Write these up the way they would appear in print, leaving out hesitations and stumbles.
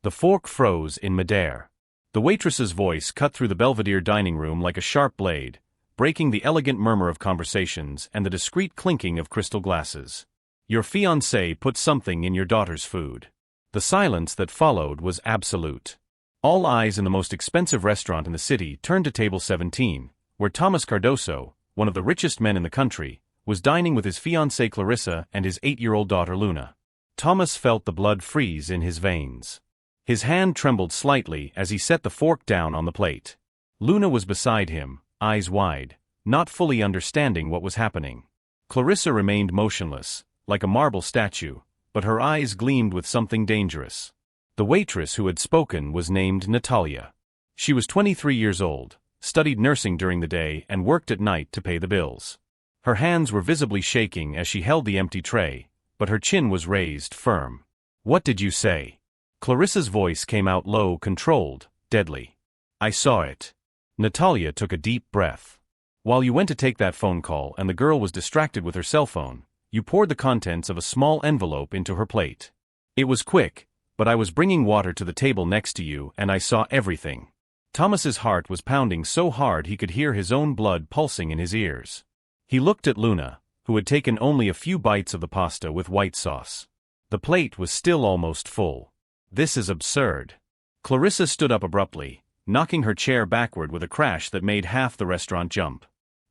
The fork froze in midair. The waitress's voice cut through the Belvedere dining room like a sharp blade, breaking the elegant murmur of conversations and the discreet clinking of crystal glasses. Your fiancé put something in your daughter's food. The silence that followed was absolute. All eyes in the most expensive restaurant in the city turned to table 17, where Thomas Cardoso, one of the richest men in the country, was dining with his fiancée Clarissa and his 8-year-old daughter Luna. Thomas felt the blood freeze in his veins. His hand trembled slightly as he set the fork down on the plate. Luna was beside him, eyes wide, not fully understanding what was happening. Clarissa remained motionless, like a marble statue, but her eyes gleamed with something dangerous. The waitress who had spoken was named Natalia. She was 23 years old, studied nursing during the day and worked at night to pay the bills. Her hands were visibly shaking as she held the empty tray, but her chin was raised firm. "What did you say?" Clarissa's voice came out low, controlled, deadly. "I saw it." Natalia took a deep breath. "While you went to take that phone call and the girl was distracted with her cell phone, you poured the contents of a small envelope into her plate. It was quick, but I was bringing water to the table next to you and I saw everything." Thomas's heart was pounding so hard he could hear his own blood pulsing in his ears. He looked at Luna, who had taken only a few bites of the pasta with white sauce. The plate was still almost full. "This is absurd." Clarissa stood up abruptly, knocking her chair backward with a crash that made half the restaurant jump.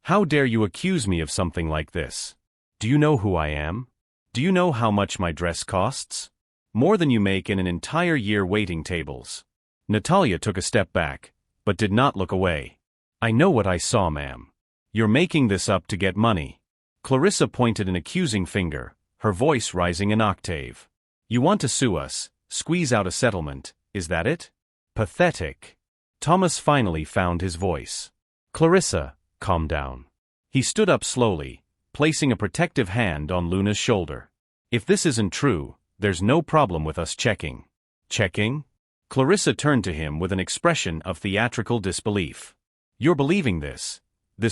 "How dare you accuse me of something like this? Do you know who I am? Do you know how much my dress costs? More than you make in an entire year waiting tables." Natalia took a step back, but did not look away. "I know what I saw, ma'am. You're making this up to get money." Clarissa pointed an accusing finger, her voice rising an octave. "You want to sue us, squeeze out a settlement, is that it? Pathetic." Thomas finally found his voice. "Clarissa, calm down." He stood up slowly, placing a protective hand on Luna's shoulder. "If this isn't true, there's no problem with us checking." "Checking?" Clarissa turned to him with an expression of theatrical disbelief. "You're believing this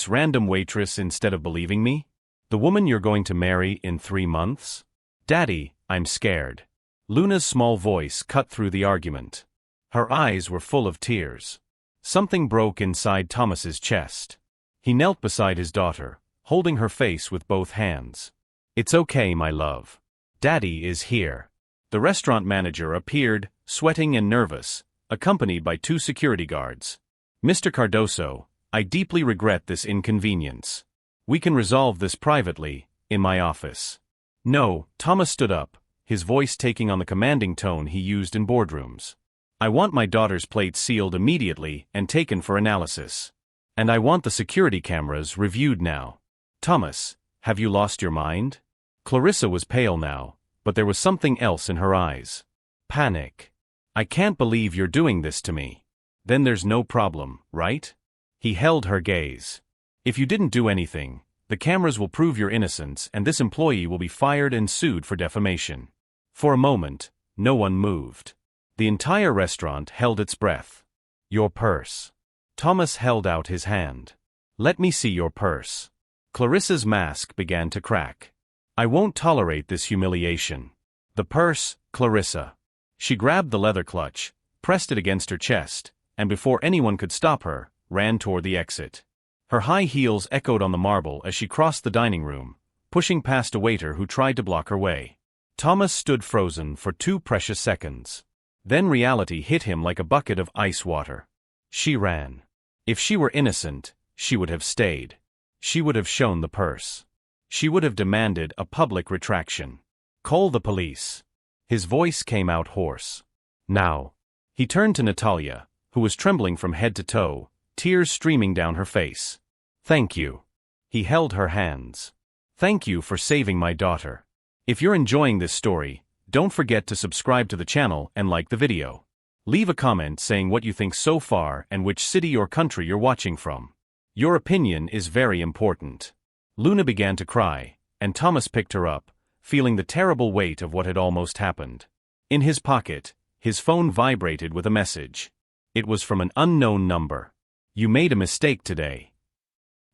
random waitress instead of believing me? The woman you're going to marry in 3 months? Daddy, I'm scared." Luna's small voice cut through the argument. Her eyes were full of tears. Something broke inside Thomas's chest. He knelt beside his daughter, holding her face with both hands. "It's okay, my love. Daddy is here." The restaurant manager appeared, sweating and nervous, accompanied by 2 security guards. "Mr. Cardoso, I deeply regret this inconvenience. We can resolve this privately, in my office." "No," Thomas stood up, his voice taking on the commanding tone he used in boardrooms. "I want my daughter's plate sealed immediately and taken for analysis. And I want the security cameras reviewed now." "Thomas, have you lost your mind?" Clarissa was pale now, but there was something else in her eyes. Panic. "I can't believe you're doing this to me." "Then there's no problem, right?" He held her gaze. "If you didn't do anything, the cameras will prove your innocence and this employee will be fired and sued for defamation." For a moment, no one moved. The entire restaurant held its breath. "Your purse." Thomas held out his hand. "Let me see your purse." Clarissa's mask began to crack. "I won't tolerate this humiliation." "The purse, Clarissa." She grabbed the leather clutch, pressed it against her chest, and before anyone could stop her, ran toward the exit. Her high heels echoed on the marble as she crossed the dining room, pushing past a waiter who tried to block her way. Thomas stood frozen for 2 precious seconds. Then reality hit him like a bucket of ice water. She ran. If she were innocent, she would have stayed. She would have shown the purse. She would have demanded a public retraction. "Call the police." His voice came out hoarse. "Now." He turned to Natalia, who was trembling from head to toe, tears streaming down her face. "Thank you." He held her hands. "Thank you for saving my daughter. If you're enjoying this story, don't forget to subscribe to the channel and like the video. Leave a comment saying what you think so far and which city or country you're watching from. Your opinion is very important." Luna began to cry, and Thomas picked her up, feeling the terrible weight of what had almost happened. In his pocket, his phone vibrated with a message. It was from an unknown number. "You made a mistake today."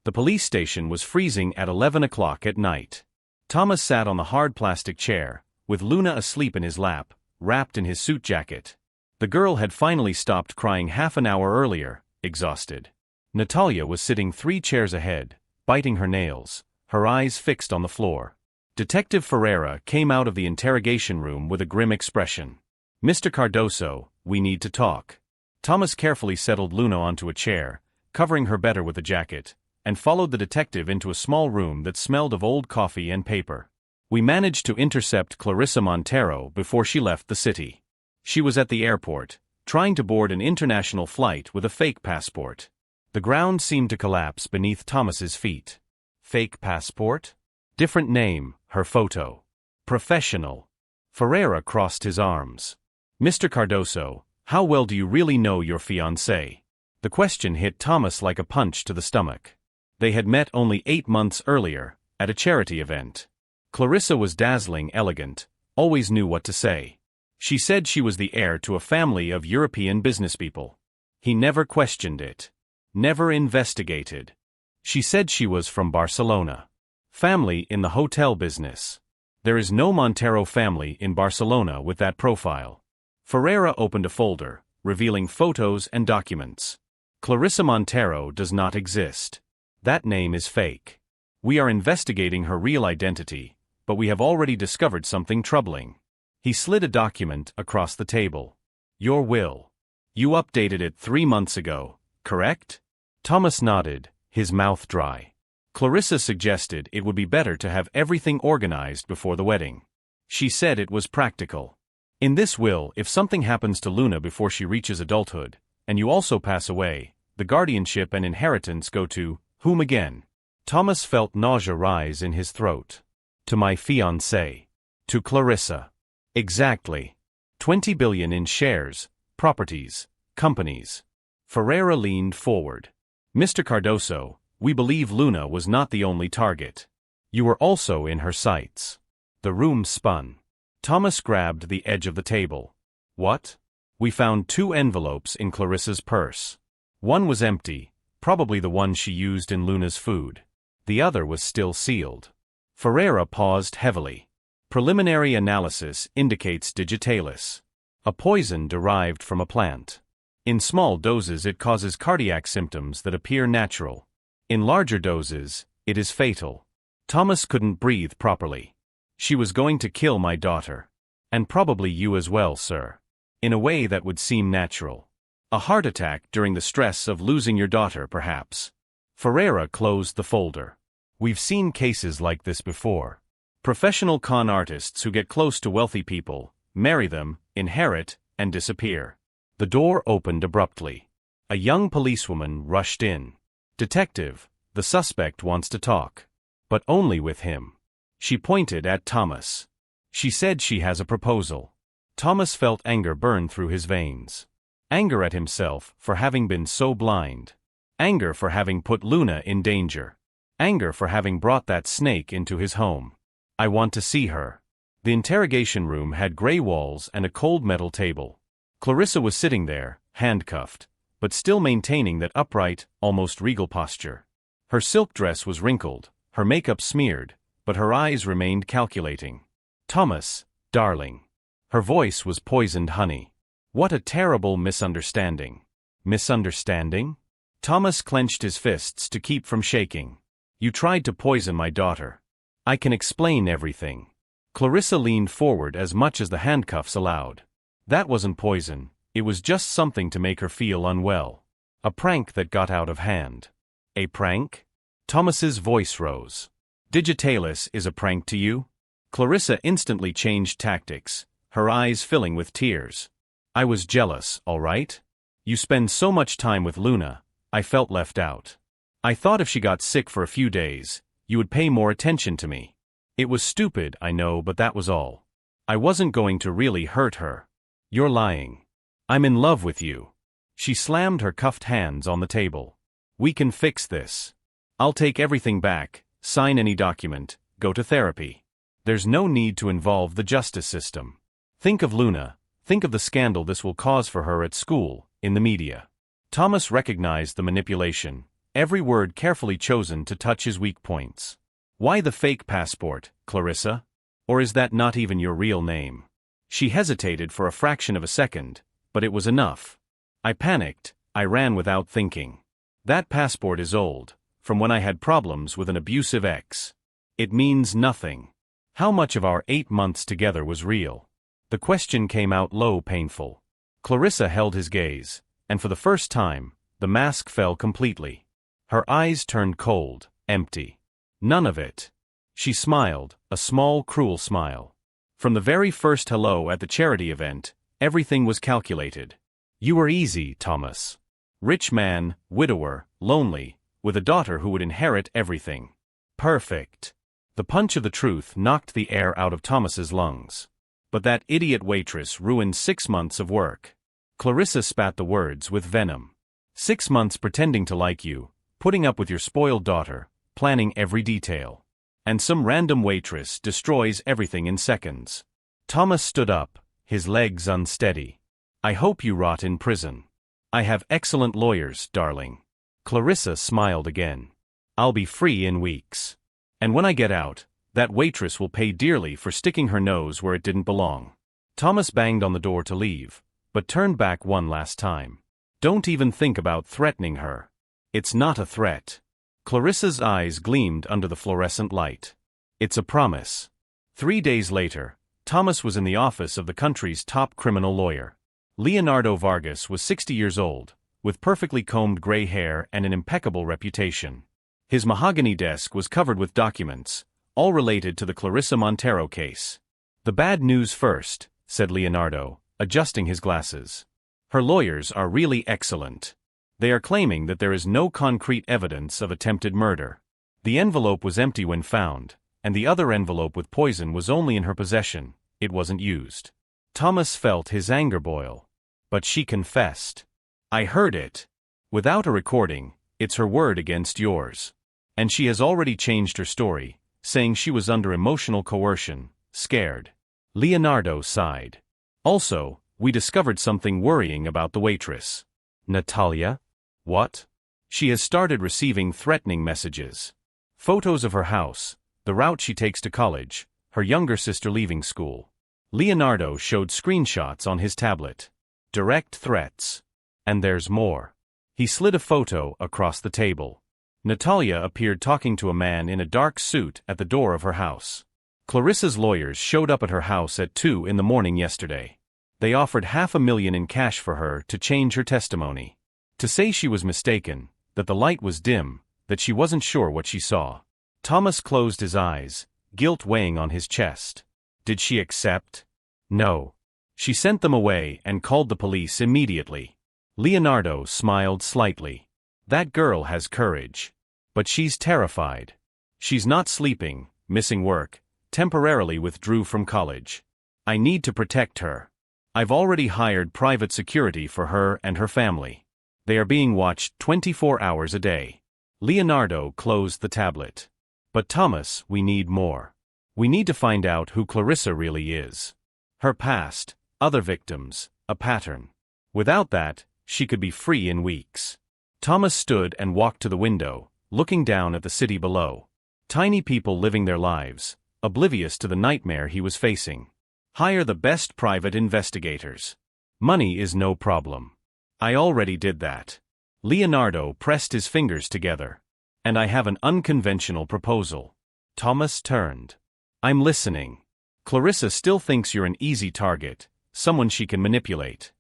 The police station was freezing at 11 o'clock at night. Thomas sat on the hard plastic chair, with Luna asleep in his lap, wrapped in his suit jacket. The girl had finally stopped crying half an hour earlier, exhausted. Natalia was sitting 3 chairs ahead, biting her nails, her eyes fixed on the floor. Detective Ferreira came out of the interrogation room with a grim expression. "Mr. Cardoso, we need to talk." Thomas carefully settled Luna onto a chair, covering her better with a jacket, and followed the detective into a small room that smelled of old coffee and paper. "We managed to intercept Clarissa Montero before she left the city. She was at the airport, trying to board an international flight with a fake passport." The ground seemed to collapse beneath Thomas's feet. Fake passport? Different name, her photo. Professional. Ferreira crossed his arms. "Mr. Cardoso, how well do you really know your fiancée?" The question hit Thomas like a punch to the stomach. They had met only 8 months earlier, at a charity event. Clarissa was dazzling, elegant, always knew what to say. She said she was the heir to a family of European businesspeople. He never questioned it. Never investigated. She said she was from Barcelona. Family in the hotel business. There is no Montero family in Barcelona with that profile. Ferreira opened a folder, revealing photos and documents. Clarissa Montero does not exist. That name is fake. We are investigating her real identity, but we have already discovered something troubling. He slid a document across the table. "Your will. You updated it 3 months ago, correct?" Thomas nodded, his mouth dry. Clarissa suggested it would be better to have everything organized before the wedding. She said it was practical. "In this will, if something happens to Luna before she reaches adulthood, and you also pass away, the guardianship and inheritance go to whom again?" Thomas felt nausea rise in his throat. "To my fiancée. To Clarissa." "Exactly. 20 billion in shares, properties, companies." Ferreira leaned forward. "Mr. Cardoso, we believe Luna was not the only target. You were also in her sights." The room spun. Thomas grabbed the edge of the table. "What?" "We found 2 envelopes in Clarissa's purse. One was empty, probably the one she used in Luna's food. The other was still sealed." Ferreira paused heavily. "Preliminary analysis indicates digitalis. A poison derived from a plant. In small doses it causes cardiac symptoms that appear natural. In larger doses, it is fatal." Thomas couldn't breathe properly. "She was going to kill my daughter. And probably you as well, sir. In a way that would seem natural. A heart attack during the stress of losing your daughter, perhaps." Ferreira closed the folder. "We've seen cases like this before. Professional con artists who get close to wealthy people, marry them, inherit, and disappear." The door opened abruptly. A young policewoman rushed in. "Detective, the suspect wants to talk. But only with him." She pointed at Thomas. "She said she has a proposal." Thomas felt anger burn through his veins. Anger at himself for having been so blind. Anger for having put Luna in danger. Anger for having brought that snake into his home. "I want to see her." The interrogation room had gray walls and a cold metal table. Clarissa was sitting there, handcuffed, but still maintaining that upright, almost regal posture. Her silk dress was wrinkled, her makeup smeared, but her eyes remained calculating. "Thomas, darling." Her voice was poisoned honey. What a terrible misunderstanding. Misunderstanding? Thomas clenched his fists to keep from shaking. "You tried to poison my daughter. I can explain everything." Clarissa leaned forward as much as the handcuffs allowed. "That wasn't poison, it was just something to make her feel unwell. A prank that got out of hand." "A prank?" Thomas's voice rose. "Digitalis is a prank to you?" Clarissa instantly changed tactics, her eyes filling with tears. "I was jealous, all right? You spend so much time with Luna, I felt left out. I thought if she got sick for a few days, you would pay more attention to me. It was stupid, I know, but that was all. I wasn't going to really hurt her." "You're lying. I'm in love with you." She slammed her cuffed hands on the table. "We can fix this. I'll take everything back, sign any document, go to therapy. There's no need to involve the justice system. Think of Luna, think of the scandal this will cause for her at school, in the media." Thomas recognized the manipulation, every word carefully chosen to touch his weak points. "Why the fake passport, Clarissa? Or is that not even your real name?" She hesitated for a fraction of a second, but it was enough. I panicked, I ran without thinking. That passport is old, from when I had problems with an abusive ex. It means nothing. How much of our 8 months together was real? The question came out low, painful. Clarissa held his gaze, and for the first time, the mask fell completely. Her eyes turned cold, empty. None of it. She smiled, a small, cruel smile. From the very first hello at the charity event, everything was calculated. You were easy, Thomas. Rich man, widower, lonely, with a daughter who would inherit everything. Perfect. The punch of the truth knocked the air out of Thomas's lungs. But that idiot waitress ruined 6 months of work. Clarissa spat the words with venom. 6 months pretending to like you, putting up with your spoiled daughter, planning every detail. And some random waitress destroys everything in seconds. Thomas stood up, his legs unsteady. I hope you rot in prison. I have excellent lawyers, darling. Clarissa smiled again. I'll be free in weeks. And when I get out, that waitress will pay dearly for sticking her nose where it didn't belong. Thomas banged on the door to leave, but turned back one last time. Don't even think about threatening her. It's not a threat. Clarissa's eyes gleamed under the fluorescent light. It's a promise. 3 days later, Thomas was in the office of the country's top criminal lawyer. Leonardo Vargas was 60 years old, with perfectly combed gray hair and an impeccable reputation. His mahogany desk was covered with documents, all related to the Clarissa Montero case. The bad news first, said Leonardo, adjusting his glasses. Her lawyers are really excellent. They are claiming that there is no concrete evidence of attempted murder. The envelope was empty when found, and the other envelope with poison was only in her possession. It wasn't used. Thomas felt his anger boil. But she confessed. I heard it. Without a recording, it's her word against yours. And she has already changed her story, saying she was under emotional coercion, scared. Leonardo sighed. Also, we discovered something worrying about the waitress. Natalia? What? She has started receiving threatening messages. Photos of her house, the route she takes to college, her younger sister leaving school. Leonardo showed screenshots on his tablet. Direct threats. And there's more. He slid a photo across the table. Natalia appeared talking to a man in a dark suit at the door of her house. Clarissa's lawyers showed up at her house at 2 in the morning yesterday. They offered $500,000 in cash for her to change her testimony. To say she was mistaken, that the light was dim, that she wasn't sure what she saw. Thomas closed his eyes, guilt weighing on his chest. Did she accept? No. She sent them away and called the police immediately. Leonardo smiled slightly. That girl has courage. But she's terrified. She's not sleeping, missing work, temporarily withdrew from college. I need to protect her. I've already hired private security for her and her family. They are being watched 24 hours a day. Leonardo closed the tablet. But Thomas, we need more. We need to find out who Clarissa really is. Her past, other victims, a pattern. Without that, she could be free in weeks. Thomas stood and walked to the window, looking down at the city below. Tiny people living their lives, oblivious to the nightmare he was facing. Hire the best private investigators. Money is no problem. I already did that. Leonardo pressed his fingers together. And I have an unconventional proposal. Thomas turned. I'm listening. Clarissa still thinks you're an easy target, someone she can manipulate.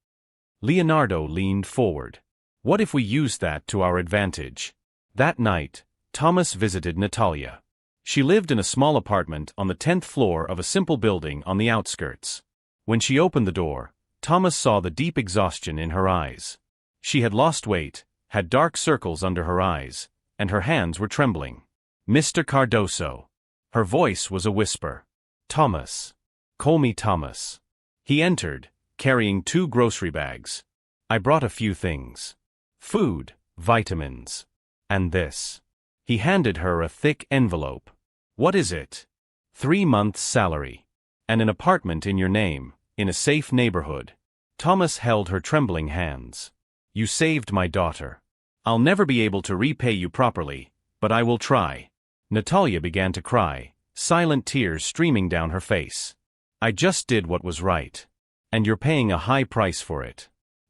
Leonardo leaned forward. What if we use that to our advantage? That night, Thomas visited Natalia. She lived in a small apartment on the 10th floor of a simple building on the outskirts. When she opened the door, Thomas saw the deep exhaustion in her eyes. She had lost weight, had dark circles under her eyes, and her hands were trembling. Mr. Cardoso. Her voice was a whisper. Thomas. Call me Thomas. He entered, carrying 2 grocery bags. I brought a few things. Food, vitamins. And this. He handed her a thick envelope. What is it? 3 months' salary. And an apartment in your name, in a safe neighborhood. Thomas held her trembling hands. You saved my daughter. I'll never be able to repay you properly, but I will try. Natalia began to cry, silent tears streaming down her face. I just did what was right. And you're paying a high price for it.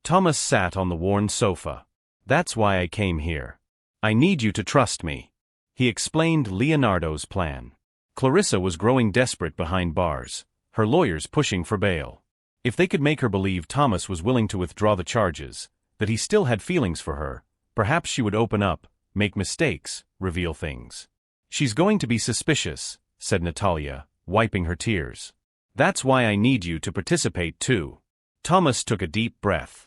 Thomas sat on the worn sofa. That's why I came here. I need you to trust me. He explained Leonardo's plan. Clarissa was growing desperate behind bars, her lawyers pushing for bail. If they could make her believe Thomas was willing to withdraw the charges, that he still had feelings for her, perhaps she would open up, make mistakes, reveal things. She's going to be suspicious, said Natalia, wiping her tears. That's why I need you to participate too. Thomas took a deep breath.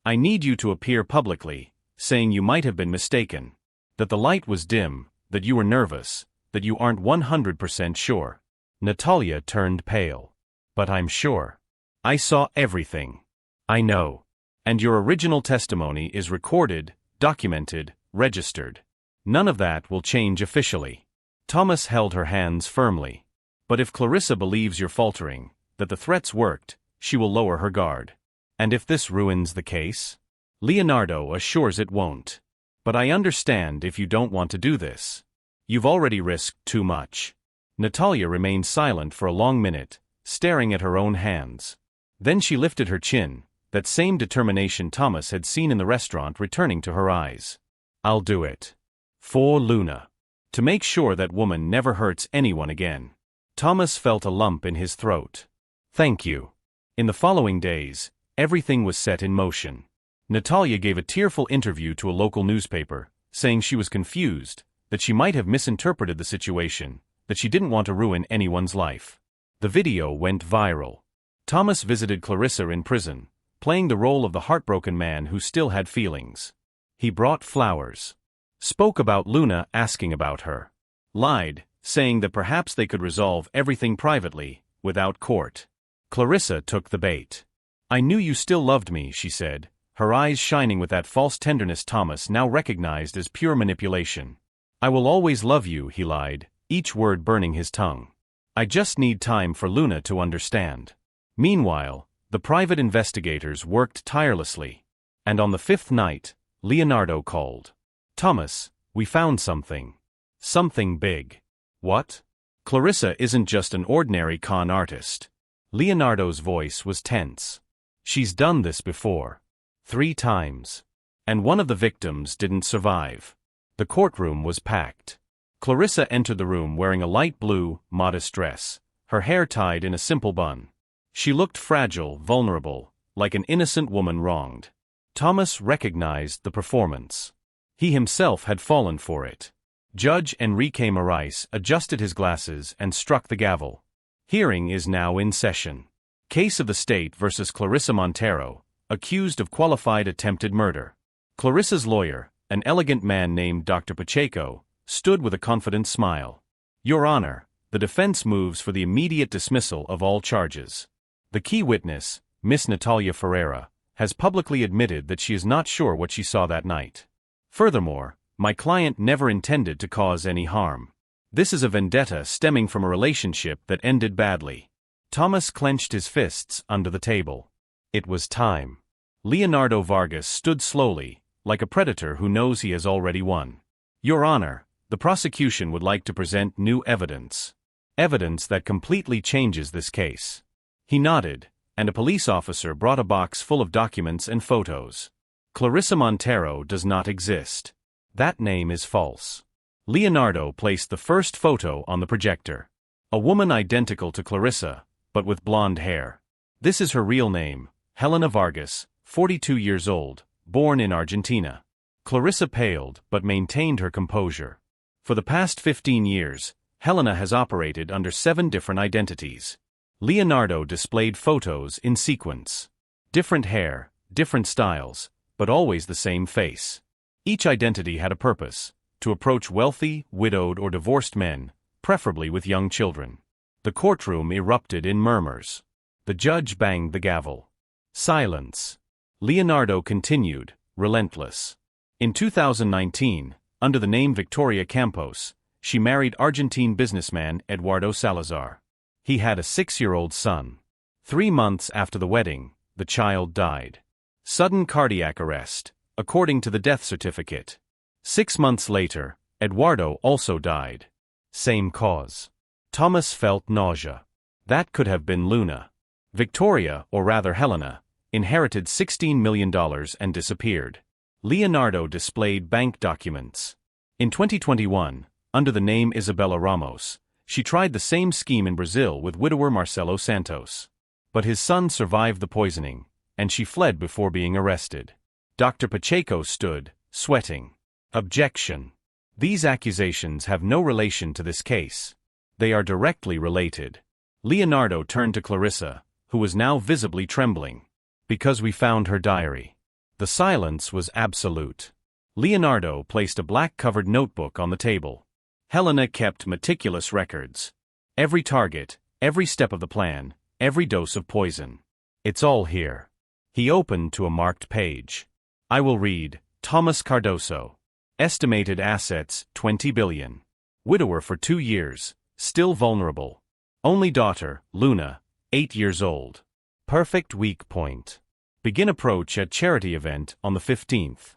I need you to appear publicly, saying you might have been mistaken. That the light was dim, that you were nervous, that you aren't 100% sure. Natalia turned pale. But I'm sure. I saw everything. I know. And your original testimony is recorded, documented, registered. None of that will change officially. Thomas held her hands firmly. But if Clarissa believes you're faltering, that the threats worked, she will lower her guard. And if this ruins the case? Leonardo assures it won't. But I understand if you don't want to do this. You've already risked too much. Natalia remained silent for a long minute, staring at her own hands. Then she lifted her chin, that same determination Thomas had seen in the restaurant returning to her eyes. I'll do it. For Luna. To make sure that woman never hurts anyone again. Thomas felt a lump in his throat. Thank you. In the following days, everything was set in motion. Natalia gave a tearful interview to a local newspaper, saying she was confused, that she might have misinterpreted the situation, that she didn't want to ruin anyone's life. The video went viral. Thomas visited Clarissa in prison, playing the role of the heartbroken man who still had feelings. He brought flowers. Spoke about Luna asking about her. Lied, saying that perhaps they could resolve everything privately, without court. Clarissa took the bait. I knew you still loved me, she said, her eyes shining with that false tenderness Thomas now recognized as pure manipulation. I will always love you, he lied, each word burning his tongue. I just need time for Luna to understand. Meanwhile, the private investigators worked tirelessly. And on the fifth night, Leonardo called. Thomas, we found something. Something big. What? Clarissa isn't just an ordinary con artist. Leonardo's voice was tense. She's done this before. 3 times. And one of the victims didn't survive. The courtroom was packed. Clarissa entered the room wearing a light blue, modest dress, her hair tied in a simple bun. She looked fragile, vulnerable, like an innocent woman wronged. Thomas recognized the performance. He himself had fallen for it. Judge Enrique Morais adjusted his glasses and struck the gavel. Hearing is now in session. Case of the State versus Clarissa Montero, accused of qualified attempted murder. Clarissa's lawyer, an elegant man named Dr. Pacheco, stood with a confident smile. Your Honor, the defense moves for the immediate dismissal of all charges. The key witness, Miss Natalia Ferreira, has publicly admitted that she is not sure what she saw that night. Furthermore, my client never intended to cause any harm. This is a vendetta stemming from a relationship that ended badly. Thomas clenched his fists under the table. It was time. Leonardo Vargas stood slowly, like a predator who knows he has already won. Your Honor, the prosecution would like to present new evidence. Evidence that completely changes this case. He nodded, and a police officer brought a box full of documents and photos. Clarissa Montero does not exist. That name is false. Leonardo placed the first photo on the projector. A woman identical to Clarissa, but with blonde hair. This is her real name, Helena Vargas, 42 years old, born in Argentina. Clarissa paled but maintained her composure. For the past 15 years, Helena has operated under 7 different identities. Leonardo displayed photos in sequence. Different hair, different styles, but always the same face. Each identity had a purpose: to approach wealthy, widowed or divorced men, preferably with young children. The courtroom erupted in murmurs. The judge banged the gavel. Silence. Leonardo continued, relentless. In 2019, under the name Victoria Campos, she married Argentine businessman Eduardo Salazar. He had a 6-year-old son. 3 months after the wedding, the child died. Sudden cardiac arrest, according to the death certificate. 6 months later, Eduardo also died. Same cause. Thomas felt nausea. That could have been Luna. Victoria, or rather Helena, inherited $16 million and disappeared. Leonardo displayed bank documents. In 2021, under the name Isabella Ramos, she tried the same scheme in Brazil with widower Marcelo Santos. But his son survived the poisoning, and she fled before being arrested. Dr. Pacheco stood, sweating. Objection. These accusations have no relation to this case. They are directly related. Leonardo turned to Clarissa, who was now visibly trembling. Because we found her diary. The silence was absolute. Leonardo placed a black-covered notebook on the table. Helena kept meticulous records. Every target, every step of the plan, every dose of poison. It's all here. He opened to a marked page. I will read. Thomas Cardoso. Estimated assets, $20 billion. Widower for 2 years, still vulnerable. Only daughter, Luna, 8 years old. Perfect weak point. Begin approach at charity event on the 15th.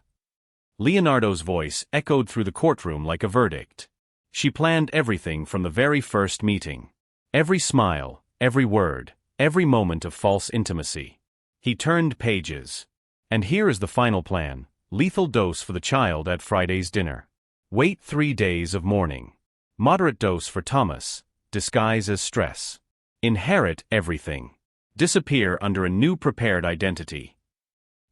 Leonardo's voice echoed through the courtroom like a verdict. She planned everything from the very first meeting. Every smile, every word, every moment of false intimacy. He turned pages. And here is the final plan. Lethal dose for the child at Friday's dinner. Wait 3 days of mourning. Moderate dose for Thomas. Disguise as stress. Inherit everything. Disappear under a new prepared identity.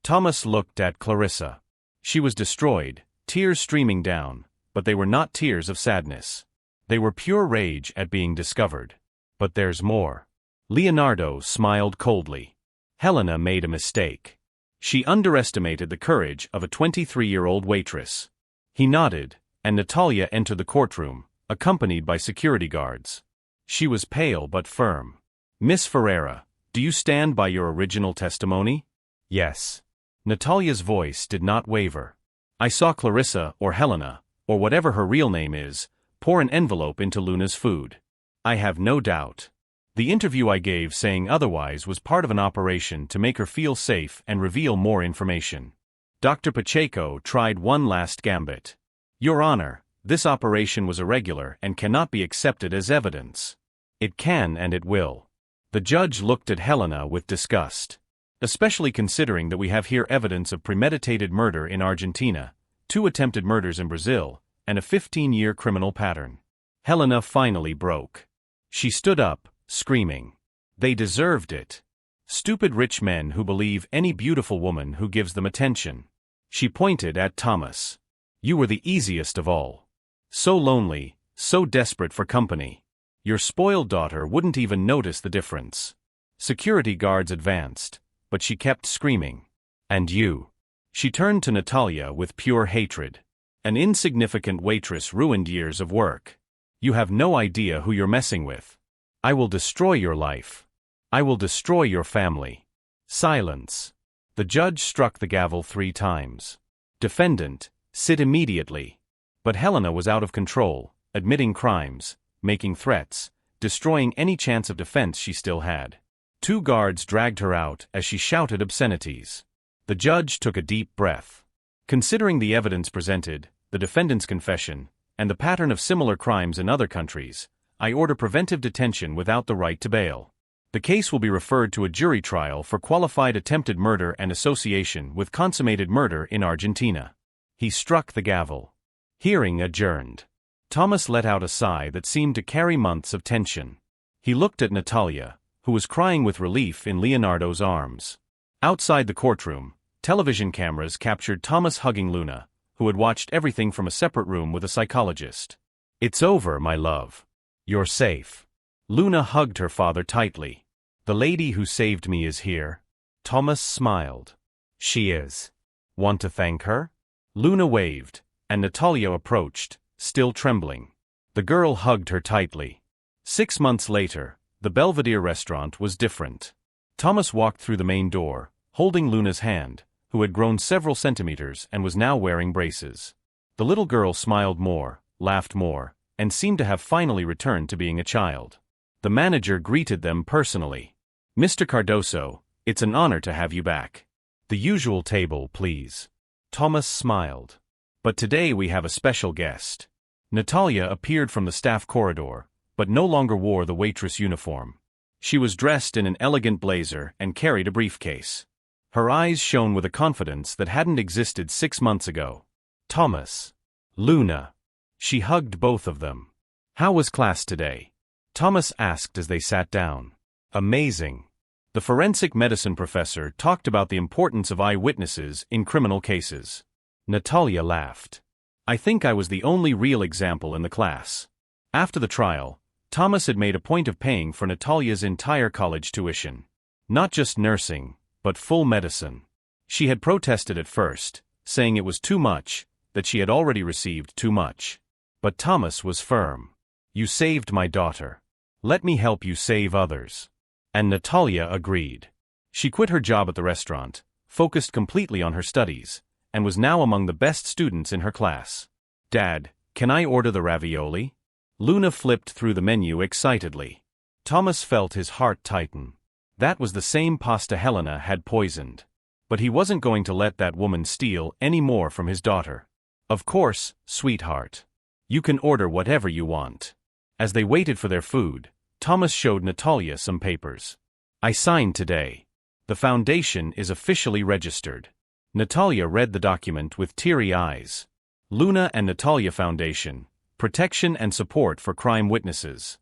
Thomas looked at Clarissa. She was destroyed, tears streaming down, but they were not tears of sadness. They were pure rage at being discovered. But there's more. Leonardo smiled coldly. Helena made a mistake. She underestimated the courage of a 23-year-old waitress. He nodded, and Natalia entered the courtroom, accompanied by security guards. She was pale but firm. Miss Ferreira, do you stand by your original testimony? Yes. Natalia's voice did not waver. I saw Clarissa or Helena, or whatever her real name is, pour an envelope into Luna's food. I have no doubt. The interview I gave saying otherwise was part of an operation to make her feel safe and reveal more information. Dr. Pacheco tried one last gambit. Your Honor, this operation was irregular and cannot be accepted as evidence. It can and it will. The judge looked at Helena with disgust. Especially considering that we have here evidence of premeditated murder in Argentina, 2 attempted murders in Brazil, and a 15-year criminal pattern. Helena finally broke. She stood up, screaming. They deserved it. Stupid rich men who believe any beautiful woman who gives them attention. She pointed at Thomas. You were the easiest of all. So lonely, so desperate for company. Your spoiled daughter wouldn't even notice the difference. Security guards advanced, but she kept screaming. And you. She turned to Natalia with pure hatred. An insignificant waitress ruined years of work. You have no idea who you're messing with. I will destroy your life. I will destroy your family. Silence. The judge struck the gavel 3 times. Defendant, sit immediately. But Helena was out of control, admitting crimes, making threats, destroying any chance of defense she still had. 2 guards dragged her out as she shouted obscenities. The judge took a deep breath. Considering the evidence presented, the defendant's confession, and the pattern of similar crimes in other countries, I order preventive detention without the right to bail. The case will be referred to a jury trial for qualified attempted murder and association with consummated murder in Argentina. He struck the gavel. Hearing adjourned. Thomas let out a sigh that seemed to carry months of tension. He looked at Natalia, who was crying with relief in Leonardo's arms. Outside the courtroom, television cameras captured Thomas hugging Luna, who had watched everything from a separate room with a psychologist. It's over, my love. You're safe. Luna hugged her father tightly. The lady who saved me is here. Thomas smiled. She is. Want to thank her? Luna waved, and Natalia approached, still trembling. The girl hugged her tightly. 6 months later, the Belvedere restaurant was different. Thomas walked through the main door, holding Luna's hand, who had grown several centimeters and was now wearing braces. The little girl smiled more, laughed more, and seemed to have finally returned to being a child. The manager greeted them personally. Mr. Cardoso, it's an honor to have you back. The usual table, please. Thomas smiled. But today we have a special guest. Natalia appeared from the staff corridor, but no longer wore the waitress uniform. She was dressed in an elegant blazer and carried a briefcase. Her eyes shone with a confidence that hadn't existed 6 months ago. Thomas. Luna. She hugged both of them. How was class today? Thomas asked as they sat down. Amazing. The forensic medicine professor talked about the importance of eyewitnesses in criminal cases. Natalia laughed. I think I was the only real example in the class. After the trial, Thomas had made a point of paying for Natalia's entire college tuition. Not just nursing, but full medicine. She had protested at first, saying it was too much, that she had already received too much. But Thomas was firm. You saved my daughter. Let me help you save others. And Natalia agreed. She quit her job at the restaurant, focused completely on her studies, and was now among the best students in her class. Dad, can I order the ravioli? Luna flipped through the menu excitedly. Thomas felt his heart tighten. That was the same pasta Helena had poisoned. But he wasn't going to let that woman steal any more from his daughter. Of course, sweetheart. You can order whatever you want. As they waited for their food, Thomas showed Natalia some papers. I signed today. The foundation is officially registered. Natalia read the document with teary eyes. Luna and Natalia Foundation, protection and support for crime witnesses.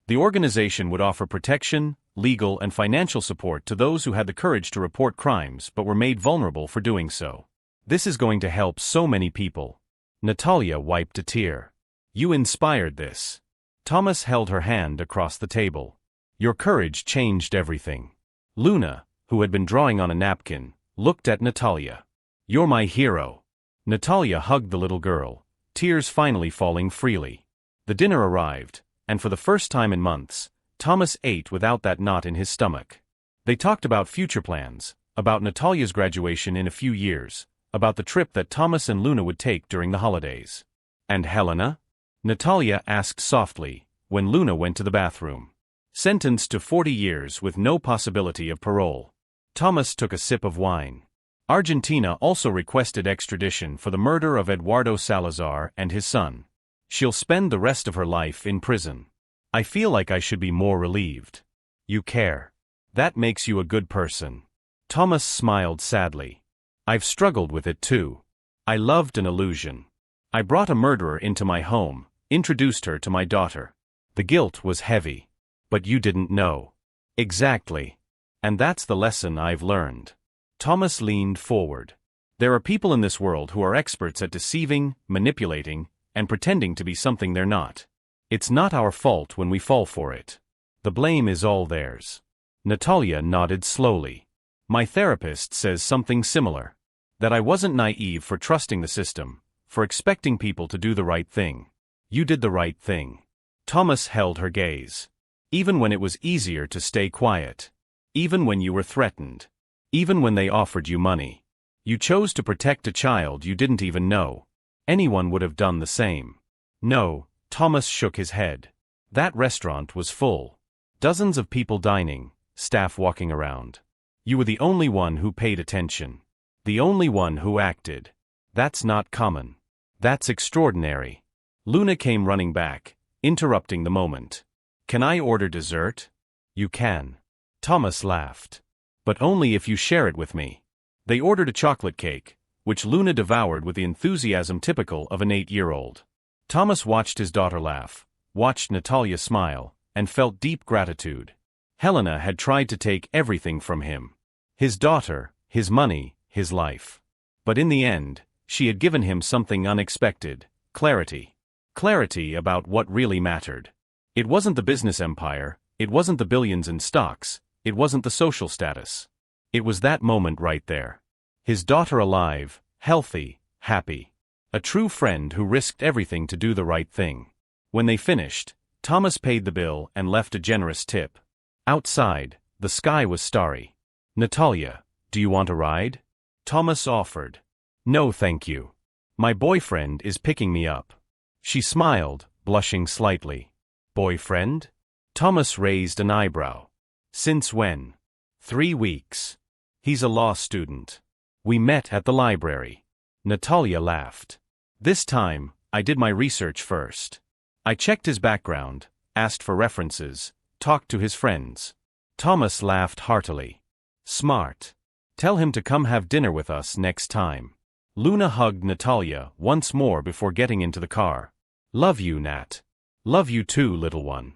The organization would offer protection, legal and financial support to those who had the courage to report crimes but were made vulnerable for doing so. This is going to help so many people. Natalia wiped a tear. You inspired this. Thomas held her hand across the table. Your courage changed everything. Luna, who had been drawing on a napkin, looked at Natalia. You're my hero. Natalia hugged the little girl, tears finally falling freely. The dinner arrived, and for the first time in months, Thomas ate without that knot in his stomach. They talked about future plans, about Natalia's graduation in a few years, about the trip that Thomas and Luna would take during the holidays. And Helena? Natalia asked softly, when Luna went to the bathroom. Sentenced to 40 years with no possibility of parole. Thomas took a sip of wine. Argentina also requested extradition for the murder of Eduardo Salazar and his son. She'll spend the rest of her life in prison. I feel like I should be more relieved. You care. That makes you a good person. Thomas smiled sadly. I've struggled with it too. I loved an illusion. I brought a murderer into my home, introduced her to my daughter. The guilt was heavy. But you didn't know. Exactly. And that's the lesson I've learned. Thomas leaned forward. There are people in this world who are experts at deceiving, manipulating, and pretending to be something they're not. It's not our fault when we fall for it. The blame is all theirs. Natalia nodded slowly. My therapist says something similar. That I wasn't naive for trusting the system, for expecting people to do the right thing. You did the right thing. Thomas held her gaze. Even when it was easier to stay quiet. Even when you were threatened. Even when they offered you money. You chose to protect a child you didn't even know. Anyone would have done the same. No, Thomas shook his head. That restaurant was full. Dozens of people dining, staff walking around. You were the only one who paid attention. The only one who acted. That's not common. That's extraordinary. Luna came running back, interrupting the moment. Can I order dessert? You can. Thomas laughed. But only if you share it with me. They ordered a chocolate cake, which Luna devoured with the enthusiasm typical of an 8-year-old. Thomas watched his daughter laugh, watched Natalia smile, and felt deep gratitude. Helena had tried to take everything from him. His daughter, his money, his life. But in the end, she had given him something unexpected, clarity. Clarity about what really mattered. It wasn't the business empire, it wasn't the billions in stocks, it wasn't the social status. It was that moment right there. His daughter alive, healthy, happy. A true friend who risked everything to do the right thing. When they finished, Thomas paid the bill and left a generous tip. Outside, the sky was starry. Natalia, do you want a ride? Thomas offered. No thank you. My boyfriend is picking me up. She smiled, blushing slightly. Boyfriend? Thomas raised an eyebrow. Since when? 3 weeks. He's a law student. We met at the library. Natalia laughed. This time, I did my research first. I checked his background, asked for references, talked to his friends. Thomas laughed heartily. Smart. Tell him to come have dinner with us next time. Luna hugged Natalia once more before getting into the car. Love you, Nat. Love you too, little one.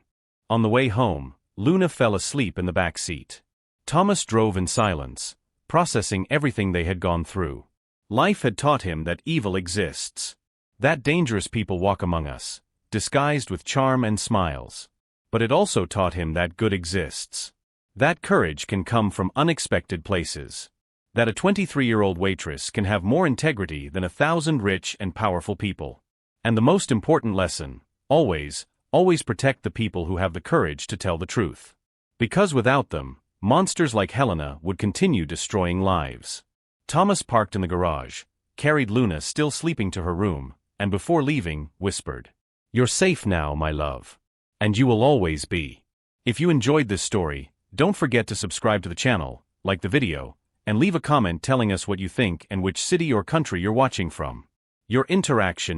On the way home, Luna fell asleep in the back seat. Thomas drove in silence, processing everything they had gone through. Life had taught him that evil exists. That dangerous people walk among us, disguised with charm and smiles. But it also taught him that good exists. That courage can come from unexpected places. That a 23-year-old waitress can have more integrity than 1,000 rich and powerful people. And the most important lesson, always protect the people who have the courage to tell the truth. Because without them, monsters like Helena would continue destroying lives. Thomas parked in the garage, carried Luna still sleeping to her room, and before leaving, whispered, "You're safe now, my love. And you will always be." If you enjoyed this story, don't forget to subscribe to the channel, like the video, and leave a comment telling us what you think and which city or country you're watching from. Your interaction